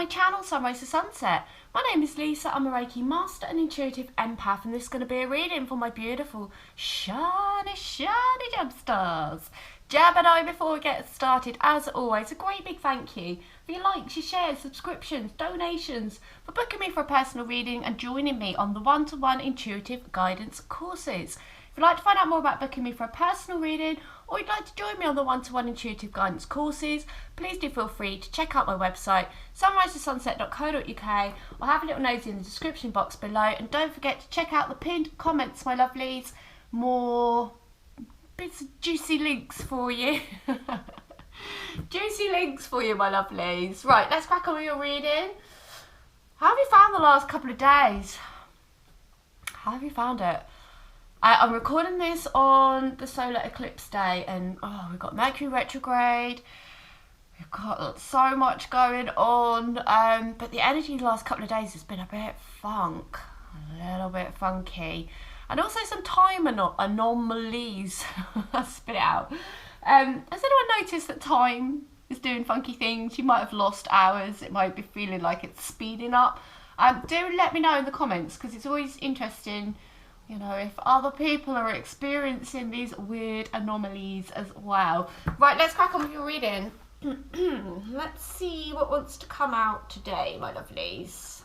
my channel, Sunrise to Sunset. My name is Lisa, I'm a Reiki Master and Intuitive Empath, and this is going to be a reading for my beautiful, shiny gemstars. Gemini, before we get started, as always, a great big thank you for your likes, your shares, subscriptions, donations, for booking me for a personal reading and joining me on the one-to-one intuitive guidance courses. If you'd like to find out more about booking me for a personal reading, or you'd like to join me on the one-to-one intuitive guidance courses, please do feel free to check out my website, sunrisetosunset.co.uk, or have a little nosy in the description box below. And don't forget to check out the pinned comments, my lovelies. More bits of juicy links for you. Juicy links for you, my lovelies. Right, let's crack on with your reading. How have you found the last couple of days? How have you found it? I'm recording this on the solar eclipse day, and we've got Mercury retrograde, we've got so much going on, but the energy the last couple of days has been a bit a little bit funky, and also some time anomalies. Spit it out. Has anyone noticed that time is doing funky things? You might have lost hours, it might be feeling like it's speeding up. Do let me know in the comments, because it's always interesting, you know, if other people are experiencing these weird anomalies as well. Right, let's crack on with your reading. Let's see what wants to come out today, my lovelies.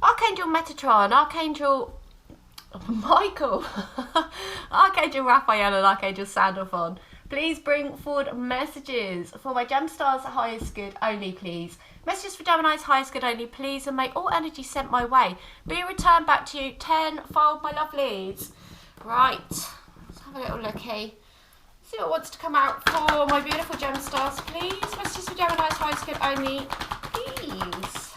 Archangel Metatron, Archangel Michael, Archangel Raphael and Archangel Sandalphon. Please bring forward messages for my Gemstars highest good only, please. Messages for Gemini's highest good only, please, and may all energy sent my way be returned back to you tenfold, my lovelies. Right, let's have a little looky. See what wants to come out for my beautiful Gemstars, please. Messages for Gemini's highest good only, please.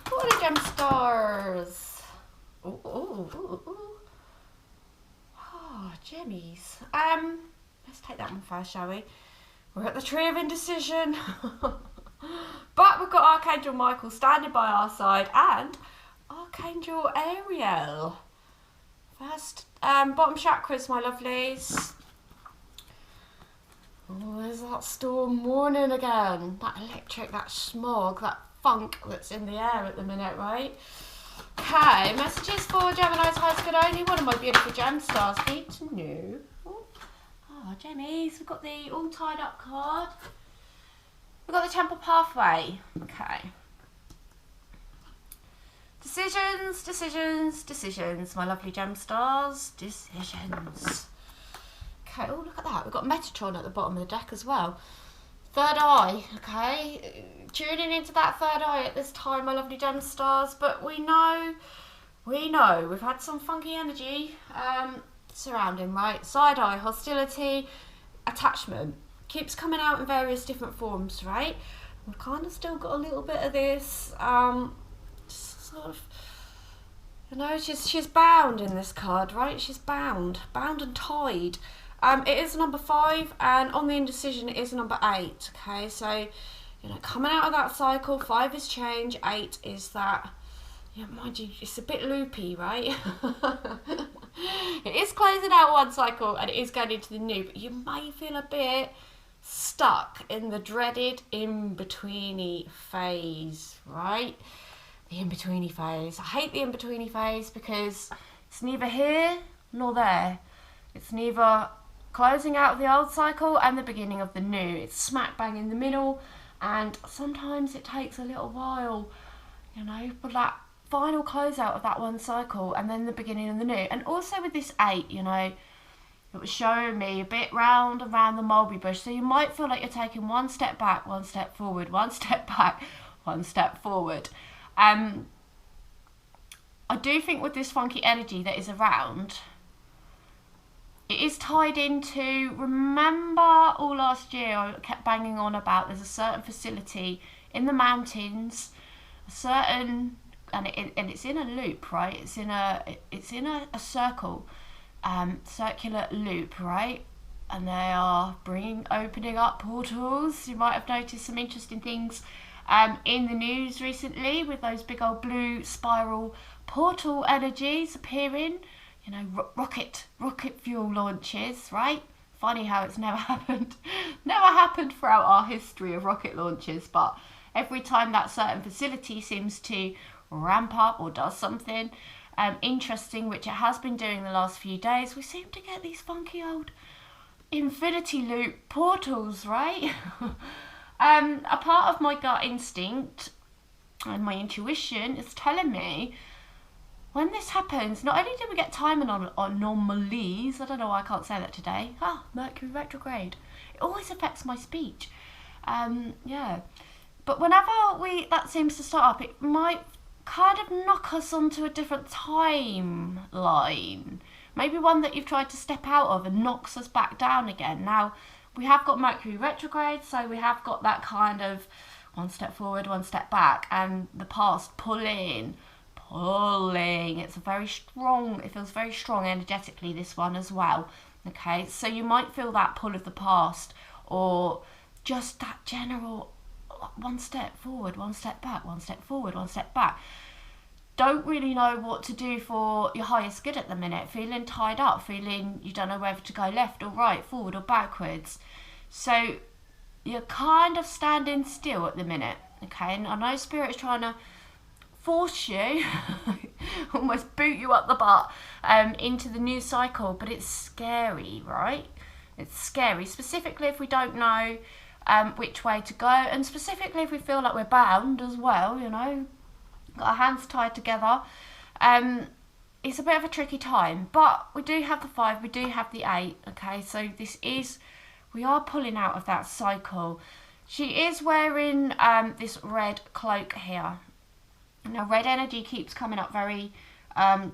What are Gemstars? Oh, Gemmies. Let's take that one first, shall we? We're at the tree of indecision. But we've got Archangel Michael standing by our side and Archangel Ariel. First, bottom chakras, my lovelies. Oh, there's that storm warning again. That electric, that smog, that funk that's in the air at the minute, right? Okay, messages for Gemini's highest good only. One of my beautiful Gemstars need to know. Oh, Gemmies, we've got the all tied up card. We've got the temple pathway. Okay. Decisions, decisions, decisions. My lovely Gemstars. Decisions. Okay, oh, look at that. We've got Metatron at the bottom of the deck as well. Third eye, okay. Tuning into that third eye at this time, my lovely Gemstars. But we know we've had some funky energy surrounding, right? Side eye, hostility, attachment. Keeps coming out in various different forms, right? We've kind of still got a little bit of this, sort of, you know, she's bound in this card, right? She's bound and tied. It is number 5, and on the indecision it is number 8, okay? So, you know, coming out of that cycle, 5 is change, 8 is that, yeah, mind you, it's a bit loopy, right? It is closing out one cycle and it is going into the new, but you may feel a bit stuck in the dreaded in-betweeny phase, right? The in-betweeny phase. I hate the in-betweeny phase because it's neither here nor there. It's neither closing out of the old cycle and the beginning of the new. It's smack bang in the middle, and sometimes it takes a little while, you know, for that final closeout of that one cycle and then the beginning of the new. And also with this 8, you know, it was showing me a bit round and round the mulberry bush, so you might feel like you're taking one step back, one step forward, one step back, one step forward. I do think with this funky energy that is around, it is tied into, remember all last year I kept banging on about there's a certain facility in the mountains, a certain, and it's in a loop, right? It's in a circle, circular loop, right? And they are opening up portals. You might have noticed some interesting things in the news recently with those big old blue spiral portal energies appearing. You know, rocket fuel launches, right? funny how it's never happened. Never happened throughout our history of rocket launches, but every time that certain facility seems to ramp up or does something interesting, which it has been doing the last few days, we seem to get these funky old infinity loop portals, right? A part of my gut instinct and my intuition is telling me when this happens, not only do we get time anomalies, I don't know why I can't say that today. Mercury retrograde. It always affects my speech. Yeah. But whenever that seems to start up, it might kind of knock us onto a different timeline. Maybe one that you've tried to step out of and knocks us back down again. Now, we have got Mercury retrograde, so we have got that kind of one step forward, one step back, and the past pulling. It's very strong. It feels very strong energetically, this one as well. Okay, so you might feel that pull of the past, or just that general one step forward, one step back, one step forward, one step back. Don't really know what to do for your highest good at the minute. Feeling tied up, feeling you don't know whether to go left or right, forward or backwards. So you're kind of standing still at the minute. Okay, and I know Spirit is trying to force you, almost boot you up the butt into the new cycle, but it's scary, right? It's scary, specifically if we don't know which way to go, and specifically if we feel like we're bound as well, you know, got our hands tied together. It's a bit of a tricky time, but we do have the 5, we do have the 8, okay, so we are pulling out of that cycle. She is wearing this red cloak here. Now, red energy keeps coming up very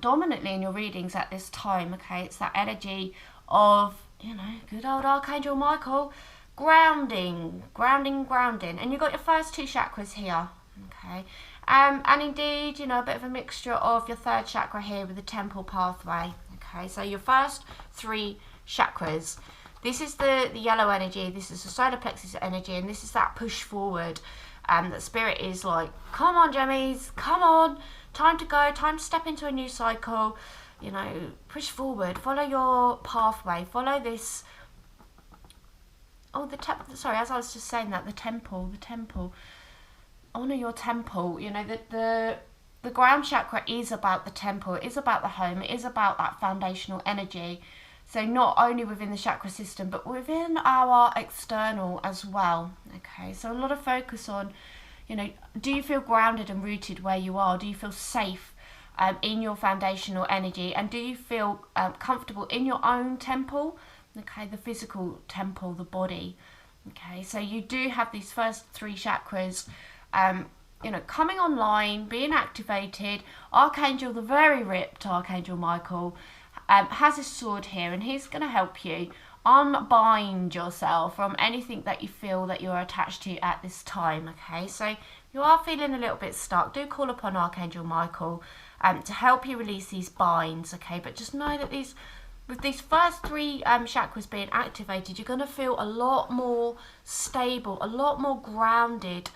dominantly in your readings at this time, okay? It's that energy of, you know, good old Archangel Michael, grounding. And you've got your first 2 chakras here, okay? And indeed, you know, a bit of a mixture of your 3rd chakra here with the temple pathway, okay? So your first 3 chakras. This is the yellow energy, this is the solar plexus energy, and this is that push forward. That Spirit is like, come on, Gemmies, come on, time to go, time to step into a new cycle, you know, push forward, follow your pathway, follow this. Oh, sorry, as I was just saying that, the temple, honour your temple. You know, the ground chakra is about the temple, it is about the home, it is about that foundational energy. So not only within the chakra system, but within our external as well. Okay, so a lot of focus on, you know, do you feel grounded and rooted where you are? Do you feel safe in your foundational energy? And do you feel comfortable in your own temple? Okay, the physical temple, the body. Okay, so you do have these first 3 chakras, you know, coming online, being activated. Archangel, the very ripped Archangel Michael, has his sword here, and he's going to help you unbind yourself from anything that you feel that you're attached to at this time. Okay, so you are feeling a little bit stuck, do call upon Archangel Michael to help you release these binds. Okay, but just know that with these first 3 chakras being activated, you're going to feel a lot more stable, a lot more grounded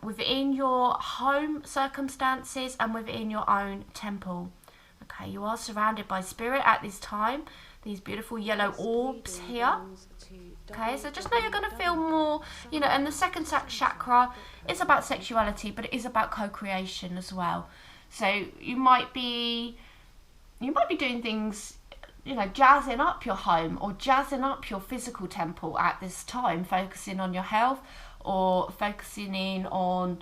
within your home circumstances and within your own temple. Okay, you are surrounded by Spirit at this time, these beautiful yellow orbs here. Okay, so just know you're going to feel more, you know, and the 2nd chakra is about sexuality, but it is about co-creation as well. So you might be doing things, you know, jazzing up your home or jazzing up your physical temple at this time, focusing on your health or focusing in on,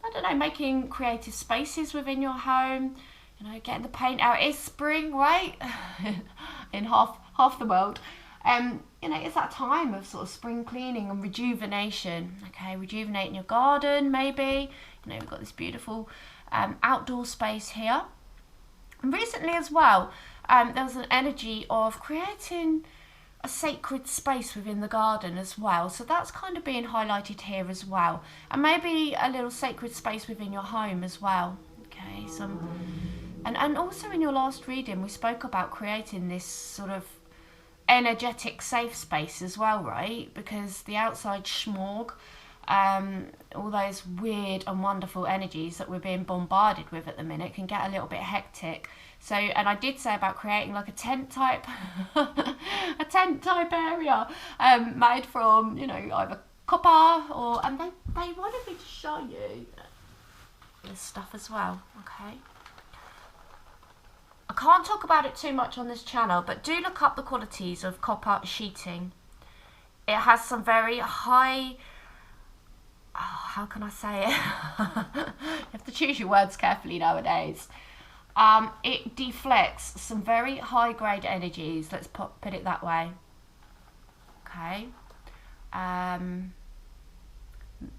I don't know, making creative spaces within your home. You know, getting the paint out. It's spring, right? In half the world. You know, it's that time of sort of spring cleaning and rejuvenation. Okay, rejuvenating your garden, maybe. You know, we've got this beautiful outdoor space here. And recently as well, there was an energy of creating a sacred space within the garden as well. So that's kind of being highlighted here as well. And maybe a little sacred space within your home as well. Okay, And also in your last reading, we spoke about creating this sort of energetic safe space as well, right? Because the outside smog all those weird and wonderful energies that we're being bombarded with at the minute can get a little bit hectic. So, and I did say about creating like a tent type a tent type area made from, you know, either copper or, and they wanted me to show you this stuff as well. Okay, I can't talk about it too much on this channel, but do look up the qualities of copper sheeting. It has some very high, how can I say it? You have to choose your words carefully nowadays. It deflects some very high grade energies, let's put it that way. Okay.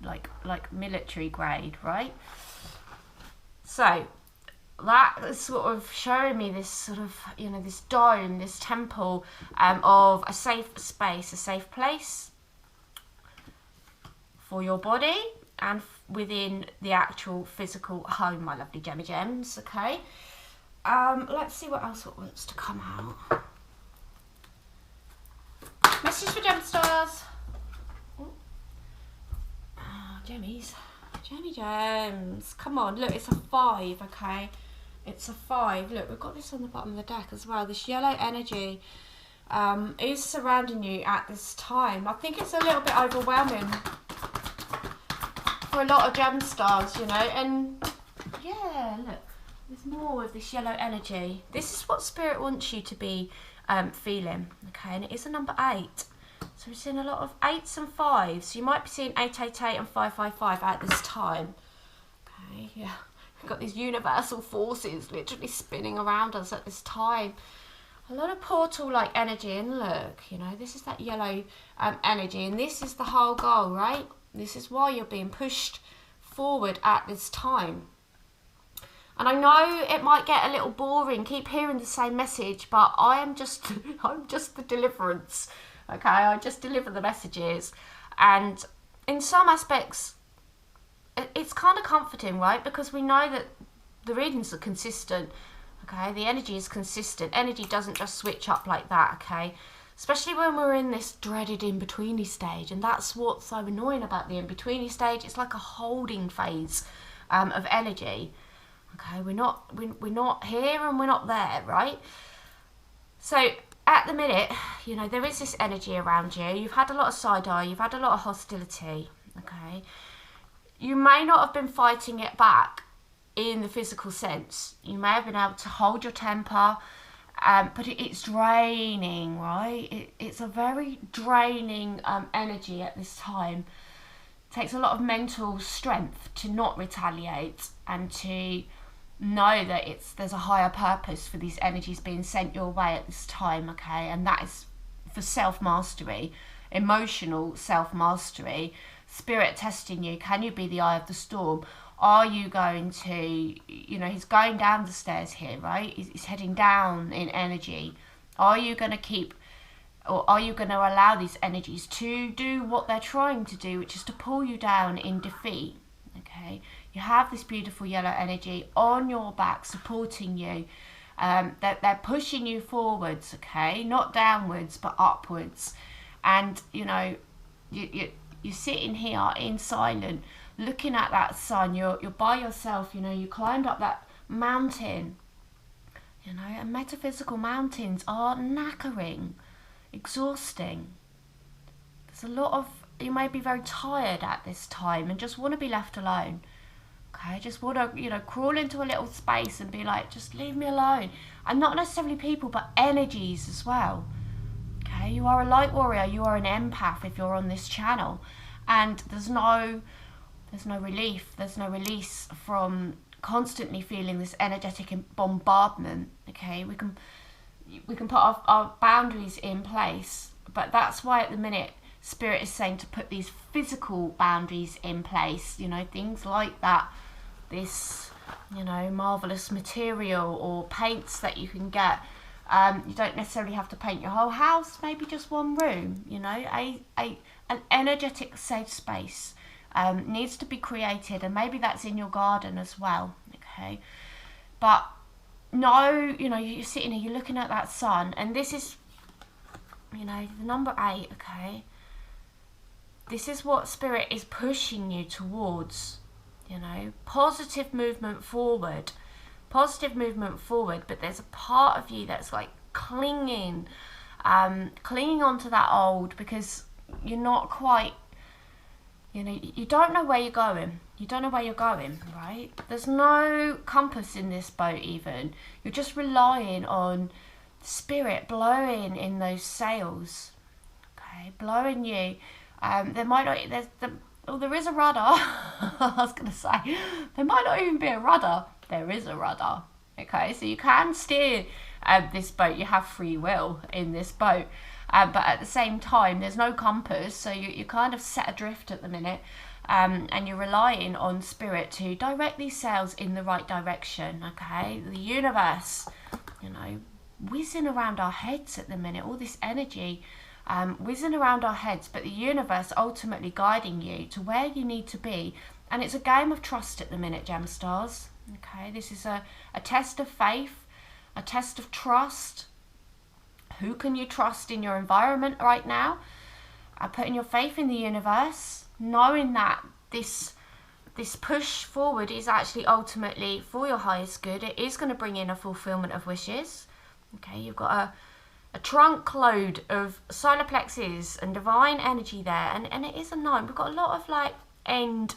Like military grade, right? So that is sort of showing me this sort of, you know, this dome, this temple of a safe space, a safe place for your body and within the actual physical home, my lovely gemmy gems. Okay, let's see what else wants to come out. Message for gem stars. Gemmies, gemmy gems, come on, look, it's a 5. Okay, it's a 5. Look, we've got this on the bottom of the deck as well. This yellow energy is surrounding you at this time. I think it's a little bit overwhelming for a lot of gem stars, you know. And yeah, look, there's more of this yellow energy. This is what spirit wants you to be feeling. Okay, and it is a number 8. So we're seeing a lot of 8s and 5s. You might be seeing 888 and 555 at this time. Okay, yeah. We've got these universal forces literally spinning around us at this time. A lot of portal-like energy. And look, you know, this is that yellow energy. And this is the whole goal, right? This is why you're being pushed forward at this time. And I know it might get a little boring, keep hearing the same message, but I'm just the deliverance. Okay, I just deliver the messages, and in some aspects it's kind of comforting, right? Because we know that the readings are consistent. Okay, the energy is consistent. Energy doesn't just switch up like that. Okay, especially when we're in this dreaded in-betweeny stage, and that's what's so annoying about the in-betweeny stage. It's like a holding phase of energy. Okay, we're not here and we're not there, right? So at the minute, you know, there is this energy around you. You've had a lot of side-eye, you've had a lot of hostility, okay? You may not have been fighting it back in the physical sense. You may have been able to hold your temper, but it's draining, right? It's a very draining energy at this time. It takes a lot of mental strength to not retaliate and to know that there's a higher purpose for these energies being sent your way at this time, okay? And that is for self-mastery, emotional self-mastery, spirit testing you. Can you be the eye of the storm? Are you going to, you know, he's going down the stairs here, right? He's heading down in energy. Are you going to keep, or are you going to allow these energies to do what they're trying to do, which is to pull you down in defeat, okay? You have this beautiful yellow energy on your back supporting you. They're pushing you forwards, okay? Not downwards, but upwards. And, you know, you're sitting here in silence, looking at that sun. You're by yourself, you know. You climbed up that mountain, you know. And metaphysical mountains are knackering, exhausting. There's a lot of, you may be very tired at this time and just want to be left alone. Okay, just want to, you know, crawl into a little space and be like, just leave me alone. And not necessarily people, but energies as well. Okay, you are a light warrior, you are an empath if you're on this channel. And there's no relief, there's no release from constantly feeling this energetic bombardment. Okay, we can put our boundaries in place, but that's why at the minute Spirit is saying to put these physical boundaries in place, you know, things like that, this, you know, marvelous material or paints that you can get. You don't necessarily have to paint your whole house, maybe just one room, you know, an energetic safe space needs to be created, and maybe that's in your garden as well, okay? But no, you know, you're sitting here, you're looking at that sun, and this is, you know, the number 8, okay? this is what Spirit is pushing you towards, you know, positive movement forward, but there's a part of you that's like clinging onto that old, because you're not quite, you know, you don't know where you're going. Right? There's no compass in this boat even. You're just relying on Spirit blowing in those sails. Okay, blowing you. There is a rudder. I was going to say, there might not even be a rudder. There is a rudder. Okay, so you can steer this boat. You have free will in this boat. But at the same time, there's no compass, so you're kind of set adrift at the minute, and you're relying on Spirit to direct these sails in the right direction, okay? The universe, you know, whizzing around our heads at the minute, all this energy whizzing around our heads, but the universe ultimately guiding you to where you need to be. And it's a game of trust at the minute, gem stars, okay? This is a test of faith, a test of trust. Who can you trust in your environment right now? Putting your faith in the universe, knowing that this push forward is actually ultimately for your highest good. It is going to bring in a fulfillment of wishes. Okay, you've got a trunk load of solar plexus and divine energy there, and it is a 9. We've got a lot of like end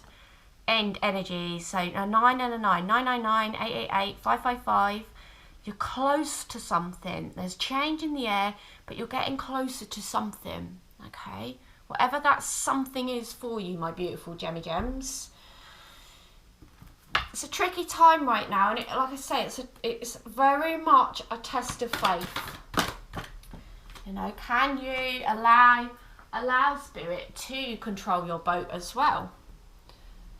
energy. So a 9 and a 9, 999, 888, 555. You're close to something. There's change in the air, but you're getting closer to something, okay? Whatever that something is for you, my beautiful gemmy gems. It's a tricky time right now, and like I say, it's very much a test of faith. You know, can you allow Spirit to control your boat as well?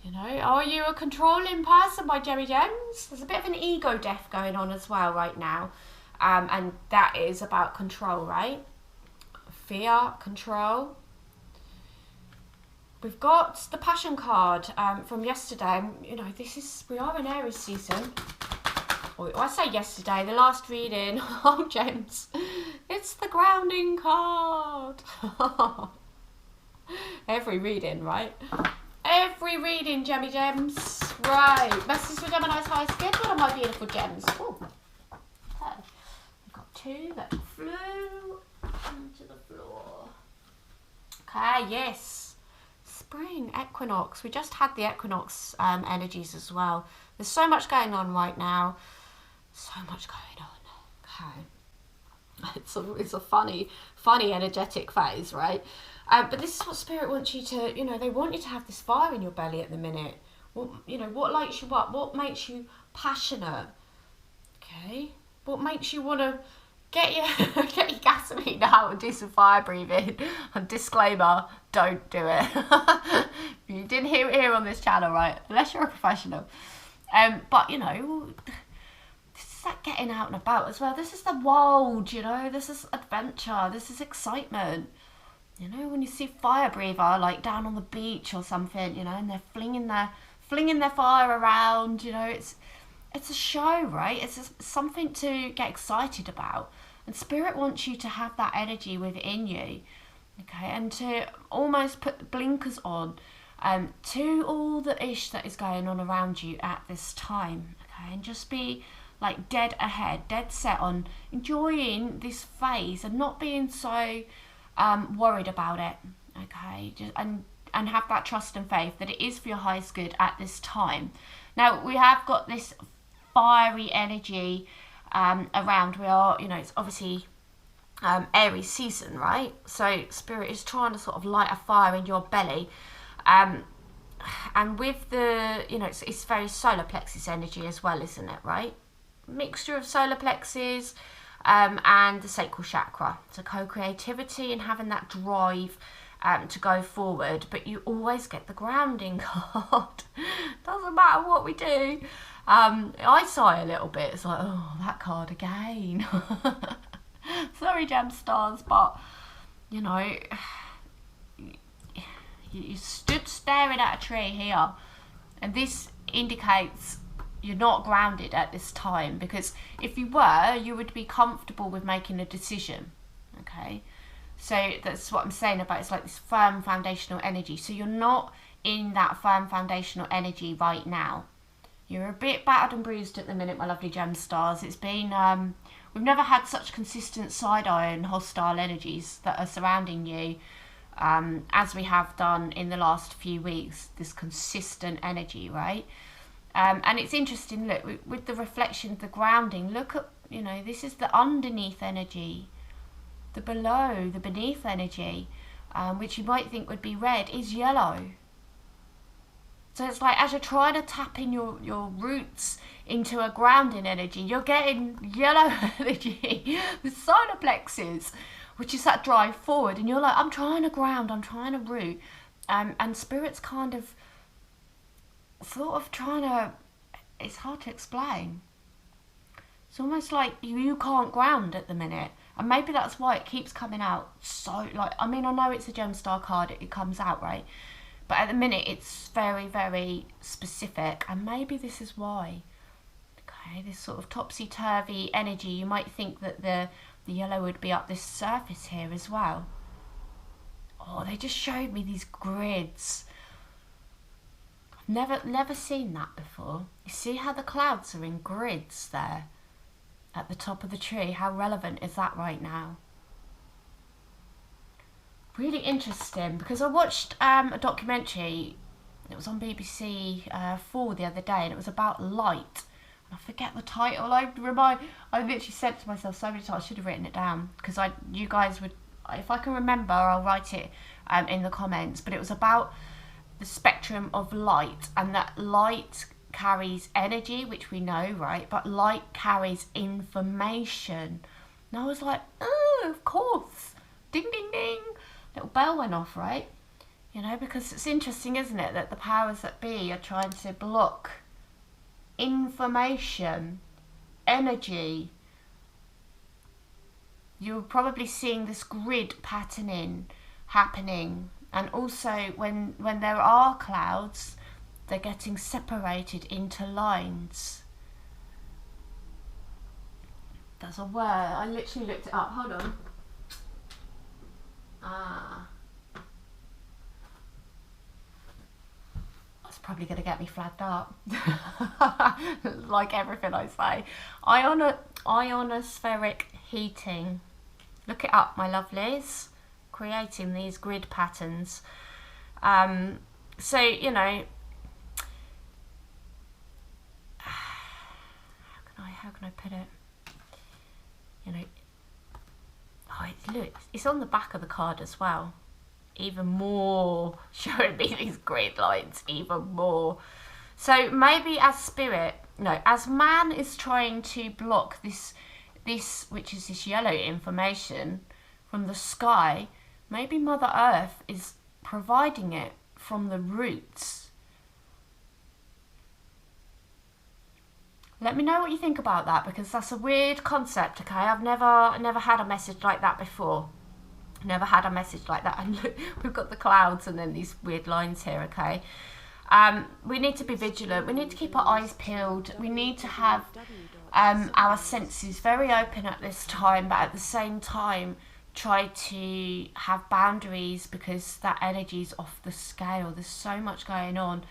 You know, are you a controlling person, my Gemmy Gems? There's a bit of an ego death going on as well right now. And that is about control, right? Fear, control. We've got the Passion card from yesterday. You know, we are in Aries season. Or I say yesterday, the last reading. Oh, Gems. It's the grounding card. Every reading, right? Every reading, Gemmy Gems. Right. Message for Gemini's highest good. What are my beautiful gems? Oh, okay. We've got 2 that flew onto the floor. Okay, yes. Spring, equinox. We just had the equinox energies as well. There's so much going on right now. So much going on. Okay. It's a funny energetic phase, right? But this is what Spirit wants you to, you know, they want you to have this fire in your belly at the minute. What lights you up? What makes you passionate? Okay? What makes you want to get your gasoline out and do some fire breathing? And disclaimer, don't do it. You didn't hear it here on this channel, right? Unless you're a professional. But, you know, this is like getting out and about as well. This is the world, you know. This is adventure. This is excitement. You know, when you see fire breather like down on the beach or something, you know, and they're flinging their fire around, you know, it's a show, right? It's something to get excited about. And Spirit wants you to have that energy within you, okay, and to almost put blinkers on to all the ish that is going on around you at this time, okay, and just be like dead ahead, dead set on enjoying this phase and not being so worried about it, okay, and have that trust and faith that it is for your highest good at this time. Now we have got this fiery energy around. We are, you know, it's obviously Aries season, right? So Spirit is trying to sort of light a fire in your belly, and with the, you know, it's very solar plexus energy as well, isn't it, right? Mixture of solar plexus and the sacral chakra, so co-creativity and having that drive to go forward. But you always get the grounding card. Doesn't matter what we do. I sigh a little bit. It's like, oh, that card again. Sorry, gem stars, but you know, you stood staring at a tree here, and this indicates you're not grounded at this time, because if you were, you would be comfortable with making a decision, okay? So that's what I'm saying about, it's like this firm foundational energy. So you're not in that firm foundational energy right now. You're a bit battered and bruised at the minute, my lovely gem stars. It's been, we've never had such consistent side-eye and hostile energies that are surrounding you as we have done in the last few weeks. This consistent energy, right? And it's interesting, look, with the reflection, the grounding, look at, you know, this is the underneath energy. The below, the beneath energy, which you might think would be red, is yellow. So it's like, as you're trying to tap in your roots into a grounding energy, you're getting yellow energy, the solar plexus, which is that drive forward. And you're like, I'm trying to ground, I'm trying to root. And Spirit's kind of, sort of trying to, it's hard to explain. It's almost like you can't ground at the minute. And maybe that's why it keeps coming out so, like, I mean, I know it's a Gemstar card, it comes out, right? But at the minute, it's very, very specific. And maybe this is why. Okay, this sort of topsy-turvy energy. You might think that the yellow would be up this surface here as well. Oh, they just showed me these grids. I've never seen that before. You see how the clouds are in grids there? At the top of the tree. How relevant is that right now? Really interesting, because I watched a documentary. It was on BBC 4 the other day, and it was about light. And I forget the title. I literally said to myself so many times, I should have written it down, because you guys would, if I can remember, I'll write it in the comments. But it was about the spectrum of light, and that light carries energy, which we know, right? But light carries information. And I was like, oh, of course. Ding, ding, ding. Little bell went off, right? You know, because it's interesting, isn't it, that the powers that be are trying to block information, energy. You're probably seeing this grid patterning happening. And also, when there are clouds, they're getting separated into lines. That's a word. I literally looked it up. Hold on. That's probably going to get me flagged up. Like everything I say. Ionospheric heating. Look it up, my lovelies. Creating these grid patterns. So, you know, how can I put it? You know, look, it's on the back of the card as well. Even more showing me these grid lines, even more. So maybe as man is trying to block this, which is this yellow information from the sky, maybe Mother Earth is providing it from the roots. Let me know what you think about that, because that's a weird concept, okay? I've never had a message like that before. Never had a message like that. And look, we've got the clouds and then these weird lines here, okay? We need to be vigilant. We need to keep our eyes peeled. We need to have our senses very open at this time, but at the same time, try to have boundaries, because that energy is off the scale. There's so much going on.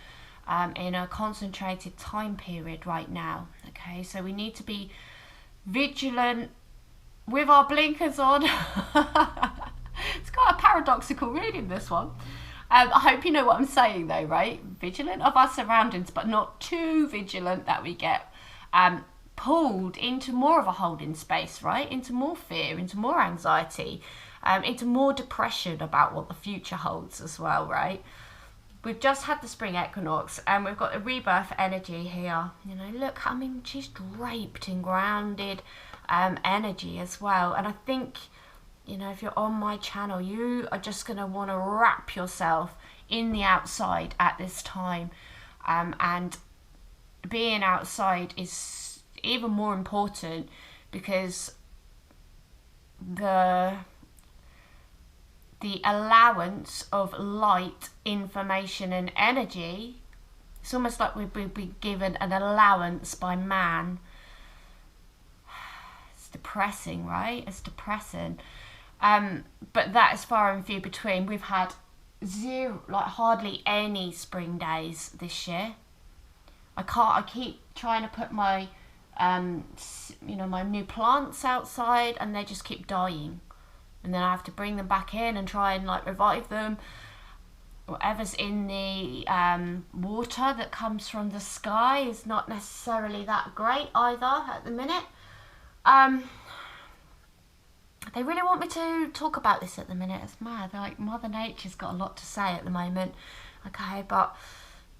In a concentrated time period right now, okay? So we need to be vigilant with our blinkers on. It's quite a paradoxical reading, this one. I hope you know what I'm saying though, right? Vigilant of our surroundings, but not too vigilant that we get pulled into more of a holding space, right? Into more fear, into more anxiety, into more depression about what the future holds as well, right? We've just had the spring equinox, and we've got a rebirth energy here. You know, look, I mean, she's draped in grounded energy as well. And I think, you know, if you're on my channel, you are just going to want to wrap yourself in the outside at this time. And being outside is even more important, because the allowance of light, information and energy, it's almost like we've been given an allowance by man. It's depressing, right? It's depressing. But that is far and few between. We've had zero, like hardly any spring days this year. I keep trying to put my, my new plants outside, and they just keep dying. And then I have to bring them back in and try and like revive them. Whatever's in the water that comes from the sky is not necessarily that great either at the minute. They really want me to talk about this at the minute. It's mad. Like, Mother Nature's got a lot to say at the moment. Okay, but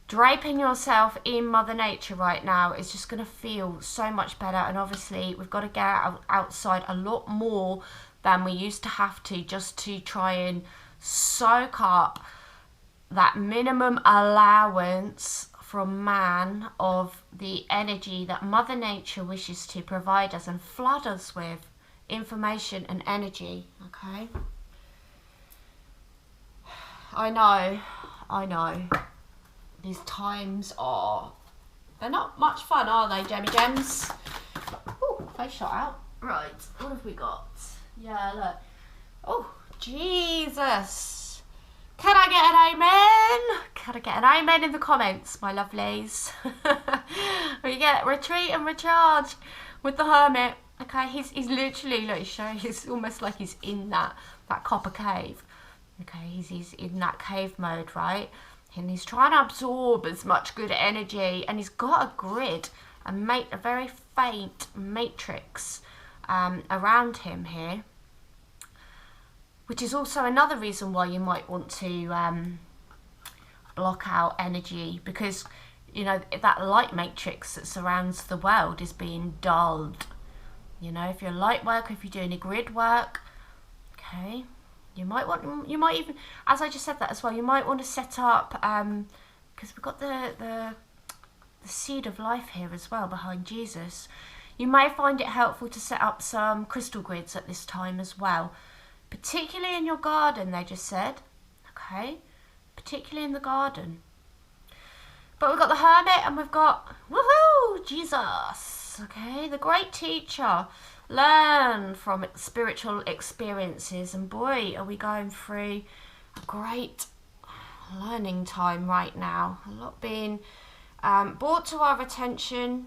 draping yourself in Mother Nature right now is just going to feel so much better. And obviously, we've got to get outside a lot more than we used to have to, just to try and soak up that minimum allowance from man of the energy that Mother Nature wishes to provide us and flood us with information and energy. Okay, I know these times they're not much fun, are they, Gemmy Gems? Oh, face shot out. Right, what have we got? Yeah, look. Oh, Jesus. Can I get an amen? Can I get an amen in the comments, my lovelies? We get retreat and recharge with the Hermit. Okay, he's literally, look, he's almost like he's in that copper cave. Okay, he's in that cave mode, right? And he's trying to absorb as much good energy, and he's got a grid, a very faint matrix around him here, which is also another reason why you might want to block out energy, because, you know, that light matrix that surrounds the world is being dulled. You know, if you're a light worker, if you're doing a grid work, okay, you might even, as I just said that as well, you might want to set up, because we've got the seed of life here as well behind Jesus. You may find it helpful to set up some crystal grids at this time as well, particularly in your garden, they just said, okay, particularly in the garden. But we've got the Hermit, and we've got, woohoo, Jesus. Okay, the great teacher. Learn from spiritual experiences, and boy, are we going through a great learning time right now. A lot being brought to our attention,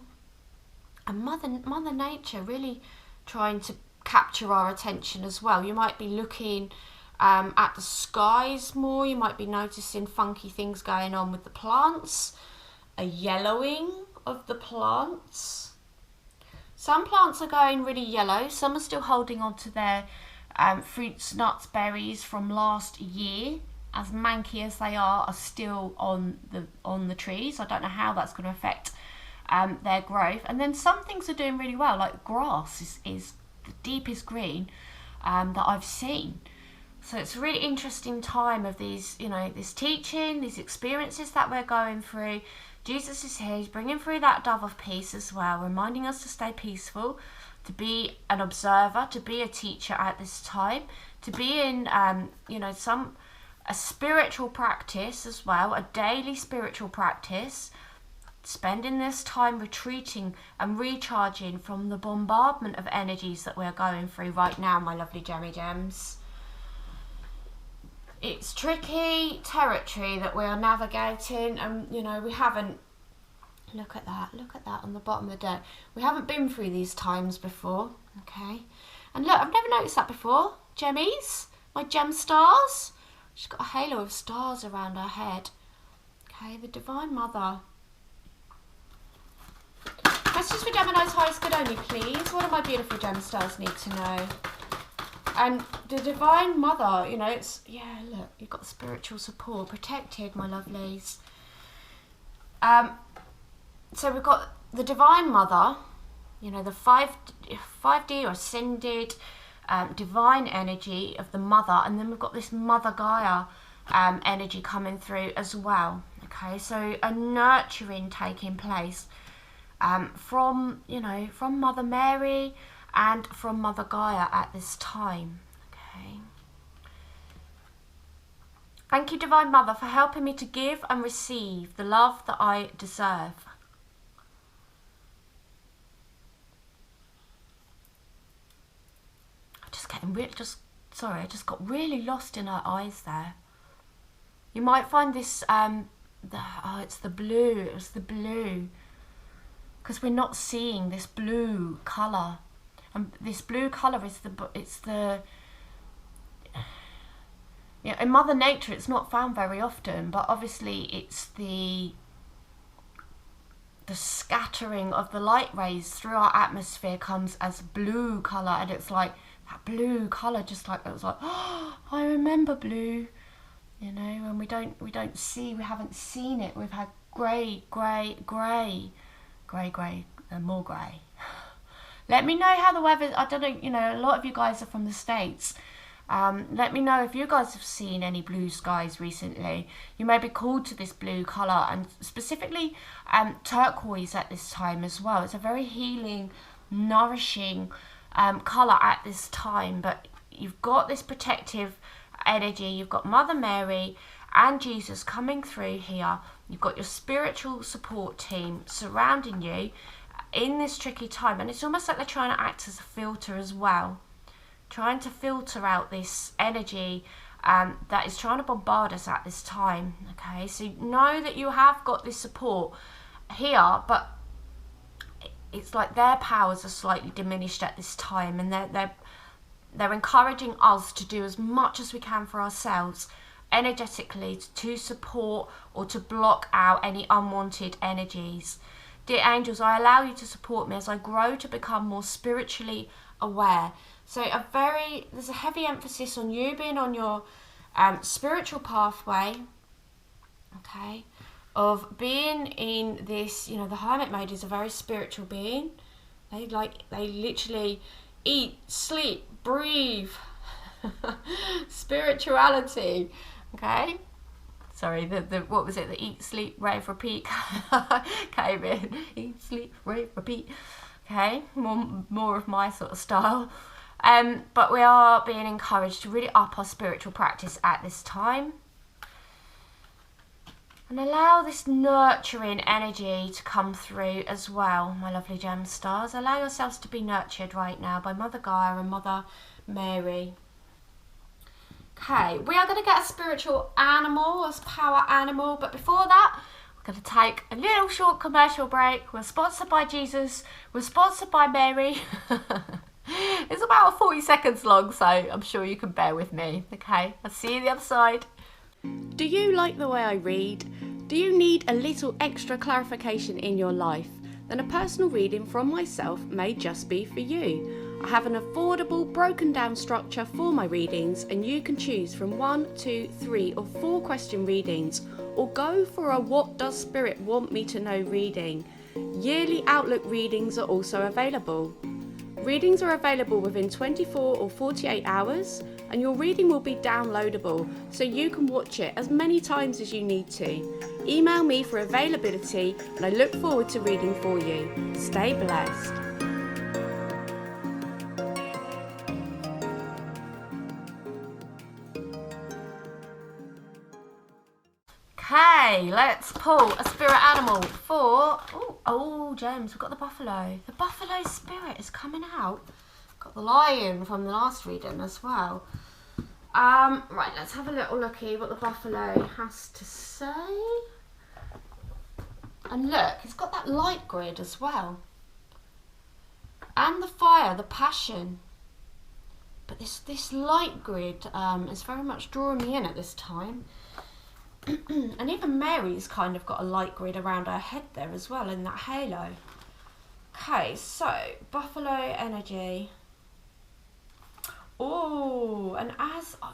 and Mother Nature really trying to capture our attention as well. You might be looking at the skies more. You might be noticing funky things going on with the plants, a yellowing of the plants. Some plants are going really yellow. Some are still holding on to their fruits, nuts, berries from last year. As manky as they are still on the trees. I don't know how that's going to affect their growth. And then some things are doing really well, like grass is the deepest green that I've seen. So it's a really interesting time of these, you know, this teaching, these experiences that we're going through. Jesus is here, he's bringing through that dove of peace as well, reminding us to stay peaceful, to be an observer, to be a teacher at this time, to be in, a spiritual practice as well, a daily spiritual practice, spending this time retreating and recharging from the bombardment of energies that we're going through right now, my lovely Gemmy Gems. It's tricky territory that we are navigating, and we haven't, look at that on the bottom of the deck. We haven't been through these times before, okay? And look, I've never noticed that before. Gemmies, my gem stars. She's got a halo of stars around her head. Okay, the Divine Mother. Questions for Gemini's highest good only, please. What do my beautiful gem stars need to know? And the Divine Mother, look, you've got spiritual support, protected, my lovelies. So we've got the Divine Mother, the 5D or ascended divine energy of the Mother, and then we've got this Mother Gaia energy coming through as well. Okay, so a nurturing taking place from Mother Mary and from Mother Gaia at this time. Okay. Thank you, Divine Mother, for helping me to give and receive the love that I deserve. I'm just sorry, I just got really lost in her eyes there. You might find this, it's the blue, it was the blue. Because we're not seeing this blue colour. And this blue colour is in Mother Nature it's not found very often, but obviously it's the scattering of the light rays through our atmosphere comes as blue colour, and it's like that blue colour, just like it was like, oh, I remember blue, you know, and we haven't seen it. We've had grey, and more grey. Let me know how the weather, I don't know, you know, a lot of you guys are from the States. Let me know if you guys have seen any blue skies recently. You may be called to this blue colour, and specifically turquoise at this time as well. It's a very healing, nourishing colour at this time, but you've got this protective energy. You've got Mother Mary and Jesus coming through here. You've got your spiritual support team surrounding you in this tricky time, and it's almost like they're trying to act as a filter as well, trying to filter out this energy that is trying to bombard us at this time. Okay, so know that you have got this support here, but it's like their powers are slightly diminished at this time, and they're encouraging us to do as much as we can for ourselves energetically to support or to block out any unwanted energies. Dear angels, I allow you to support me as I grow to become more spiritually aware. So there's a heavy emphasis on you being on your spiritual pathway, okay, of being in this, you know, the Hermit Maid is a very spiritual being. They literally eat, sleep, breathe spirituality, okay. Sorry, what was it? The eat, sleep, rave, repeat came in. Eat, sleep, rave, repeat. Okay, more of my sort of style. But we are being encouraged to really up our spiritual practice at this time. And allow this nurturing energy to come through as well, my lovely gem stars. Allow yourselves to be nurtured right now by Mother Gaia and Mother Mary. Okay, we are going to get a spiritual animal, a power animal, but before that, we're going to take a little short commercial break. We're sponsored by Jesus, we're sponsored by Mary. It's about 40 seconds long, so I'm sure you can bear with me. Okay, I'll see you on the other side. Do you like the way I read? Do you need a little extra clarification in your life? Then a personal reading from myself may just be for you. I have an affordable, broken down structure for my readings, and you can choose from 1, 2, 3 or 4 question readings, or go for a What Does Spirit Want Me to Know reading. Yearly Outlook readings are also available. Readings are available within 24 or 48 hours, and your reading will be downloadable, so you can watch it as many times as you need to. Email me for availability, and I look forward to reading for you. Stay blessed. Okay, let's pull a spirit animal for, gems, we've got the buffalo. The buffalo spirit is coming out. Got the lion from the last reading as well. Right, let's have a little looky what the buffalo has to say. And look, it's got that light grid as well. And the fire, the passion. But this light grid is very much drawing me in at this time. And even Mary's kind of got a light grid around her head there as well in that halo. Okay, so buffalo energy. Oh, and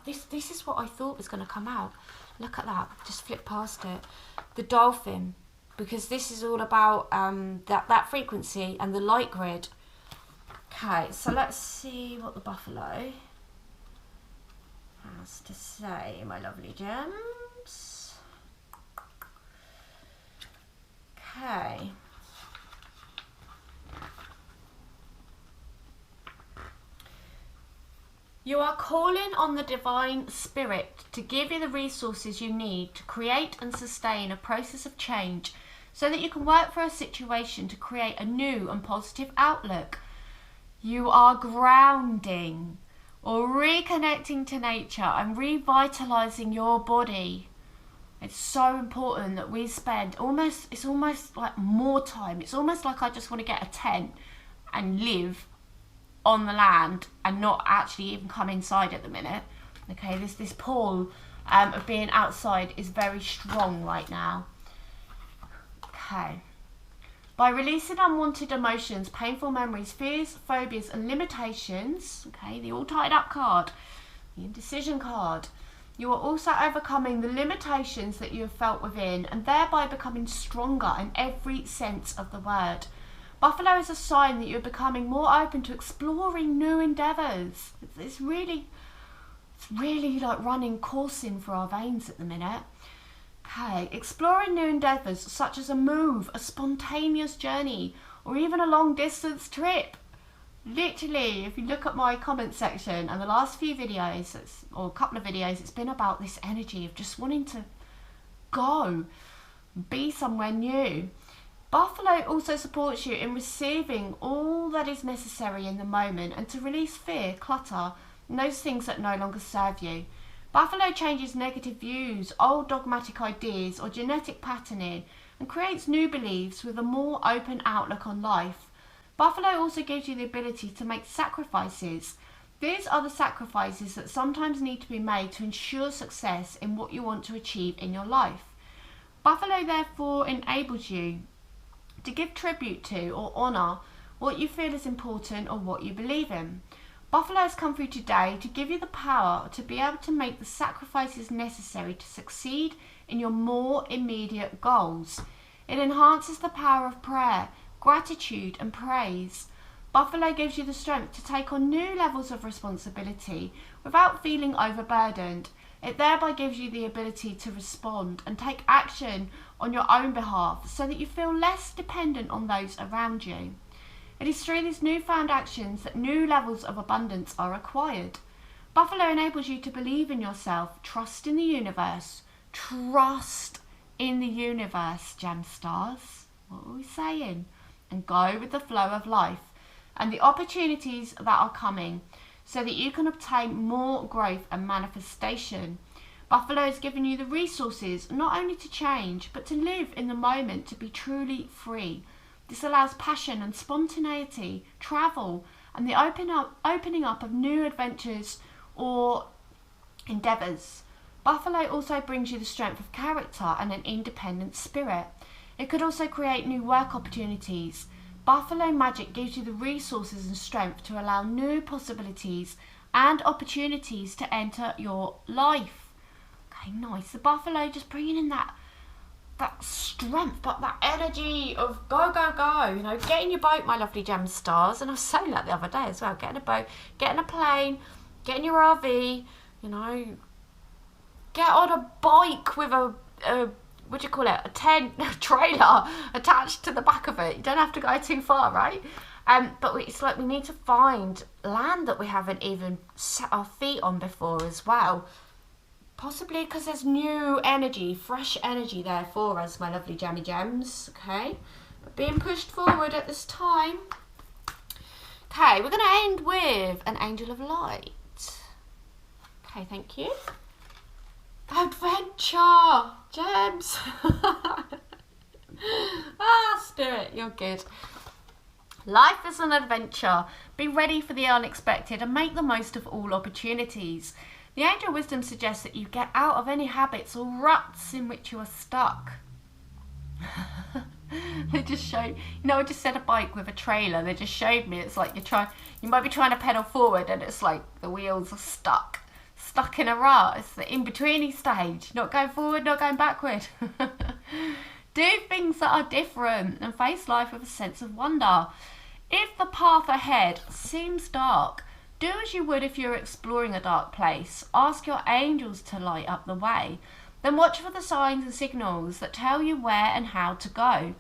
this is what I thought was going to come out. Look at that. Just flip past it. The dolphin, because this is all about that frequency and the light grid. Okay, so let's see what the buffalo has to say, my lovely gems. Okay. You are calling on the Divine Spirit to give you the resources you need to create and sustain a process of change so that you can work for a situation to create a new and positive outlook. You are grounding. or reconnecting to nature and revitalizing your body. It's so important that we spend it's almost like more time. It's almost like I just want to get a tent and live on the land and not actually even come inside at the minute. Okay, this pull of being outside is very strong right now. Okay. By releasing unwanted emotions, painful memories, fears, phobias and limitations, okay, the all tied up card, the indecision card, you are also overcoming the limitations that you have felt within and thereby becoming stronger in every sense of the word. Buffalo is a sign that you're becoming more open to exploring new endeavours. It's really like running coursing for our veins at the minute. Okay, exploring new endeavours such as a move, a spontaneous journey, or even a long distance trip. Literally, if you look at my comment section and the last few videos, or a couple of videos, it's been about this energy of just wanting to go, be somewhere new. Buffalo also supports you in receiving all that is necessary in the moment and to release fear, clutter, and those things that no longer serve you. Buffalo changes negative views, old dogmatic ideas or genetic patterning and creates new beliefs with a more open outlook on life. Buffalo also gives you the ability to make sacrifices. These are the sacrifices that sometimes need to be made to ensure success in what you want to achieve in your life. Buffalo therefore enables you to give tribute to or honour what you feel is important or what you believe in. Buffalo has come through today to give you the power to be able to make the sacrifices necessary to succeed in your more immediate goals. It enhances the power of prayer, gratitude and praise. Buffalo gives you the strength to take on new levels of responsibility without feeling overburdened. It thereby gives you the ability to respond and take action on your own behalf so that you feel less dependent on those around you. It is through these newfound actions that new levels of abundance are acquired. Buffalo enables you to believe in yourself, trust in the universe. Trust in the universe, gem stars. What are we saying? And go with the flow of life and the opportunities that are coming so that you can obtain more growth and manifestation. Buffalo has given you the resources not only to change but to live in the moment, to be truly free. This allows passion and spontaneity, travel, and the opening up of new adventures or endeavours. Buffalo also brings you the strength of character and an independent spirit. It could also create new work opportunities. Buffalo magic gives you the resources and strength to allow new possibilities and opportunities to enter your life. Okay, nice. The buffalo just bringing in that strength, but that energy of go, go, go. You know, get in your boat, my lovely gem stars. And I was saying that the other day as well. Get in a boat, get in a plane, get in your RV, you know, get on a bike with a what do you call it, a tent, a trailer attached to the back of it. You don't have to go too far, right? But it's like we need to find land that we haven't even set our feet on before as well. Possibly because there's new energy, fresh energy there for us, my lovely jammy gems, okay? But being pushed forward at this time. Okay, we're going to end with an angel of light. Okay, thank you. Adventure! Gems! Spirit, you're good. Life is an adventure. Be ready for the unexpected and make the most of all opportunities. The angel wisdom suggests that you get out of any habits or ruts in which you are stuck. They just showed, you know, I just said a bike with a trailer. They just showed me it's like you might be trying to pedal forward and it's like the wheels are stuck in a rut. It's the in-betweeny stage, not going forward, not going backward. Do things that are different and face life with a sense of wonder. If the path ahead seems dark, do as you would if you were exploring a dark place. Ask your angels to light up the way. Then watch for the signs and signals that tell you where and how to go.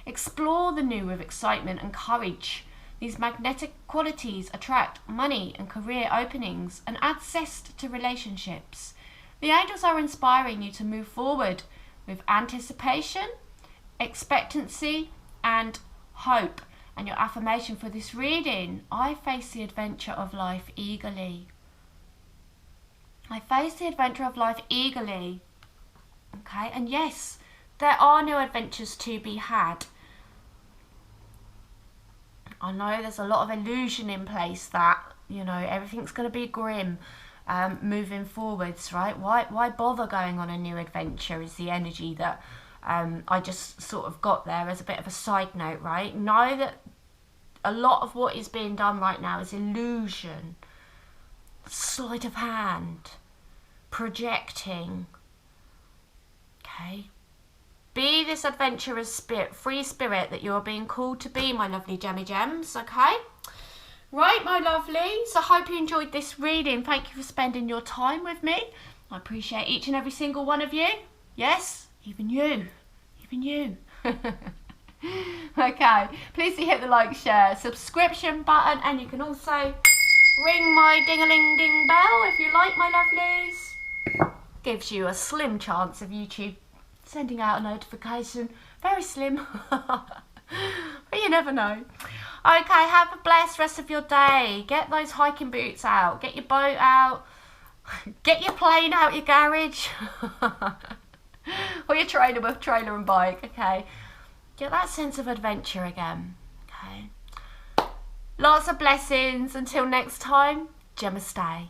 Explore the new with excitement and courage. These magnetic qualities attract money and career openings and add zest to relationships. The angels are inspiring you to move forward with anticipation, expectancy, and hope. And your affirmation for this reading: I face the adventure of life eagerly. I face the adventure of life eagerly. Okay, and yes, there are new adventures to be had. I know there's a lot of illusion in place that, you know, everything's going to be grim moving forwards, right? Why bother going on a new adventure is the energy that I just sort of got there as a bit of a side note, right? Know that a lot of what is being done right now is illusion, sleight of hand, projecting. Okay? Be this adventurous spirit, free spirit that you're being called to be, my lovely gemmy gems, okay? Right, my lovelies, I hope you enjoyed this reading. Thank you for spending your time with me. I appreciate each and every single one of you. Yes, even you. Even you. Okay, please do hit the like, share, subscription button, and you can also ring my ding-a-ling-ding bell if you like, my lovelies. Gives you a slim chance of YouTube sending out a notification. Very slim. But you never know. Okay, have a blessed rest of your day. Get those hiking boots out. Get your boat out. Get your plane out your garage. Or your trailer and bike, okay? Get that sense of adventure again, okay? Lots of blessings. Until next time, Gemma stay.